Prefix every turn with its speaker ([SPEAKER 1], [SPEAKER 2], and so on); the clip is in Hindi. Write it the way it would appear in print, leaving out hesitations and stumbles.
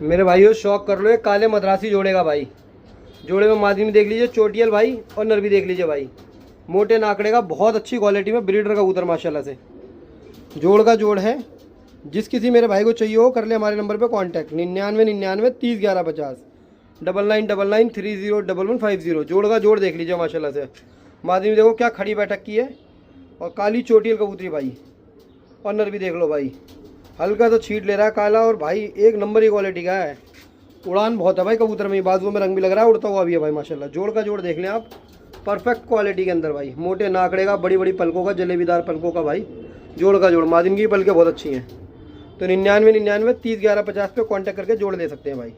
[SPEAKER 1] मेरे भाइयों शौक कर लो, एक काले मद्रासी जोड़े का भाई। जोड़े में मादी में देख लीजिए चोटियल भाई, और नर भी देख लीजिए भाई। मोटे नाकड़े का, बहुत अच्छी क्वालिटी में ब्रीडर का कबूतर माशाल्लाह से। जोड़ का जोड़ है। जिस किसी मेरे भाई को चाहिए हो कर ले हमारे नंबर पे कांटेक्ट 9999 30 11 50 9999301150। जोड़ का जोड़ देख लीजिए माशाल्लाह से। मादी में देखो क्या खड़ी बैठक की है, और काली चोटियल कबूतरी भाई। और नर भी देख लो भाई, हल्का तो छीट ले रहा है काला, और भाई एक नंबर की क्वालिटी का है। उड़ान बहुत है भाई कबूतर में, बाजुओं में रंग भी लग रहा है, उड़ता हुआ भी है भाई माशाल्लाह। जोड़ का जोड़ देख लें आप, परफेक्ट क्वालिटी के अंदर भाई। मोटे नाकड़े का, बड़ी बड़ी पलकों का, जलेबीदार पलकों का भाई। जोड़ का जोड़, मादिन की पलकें बहुत अच्छी हैं। तो 9999 30 11 50 पे कांटेक्ट करके जोड़ ले सकते हैं भाई।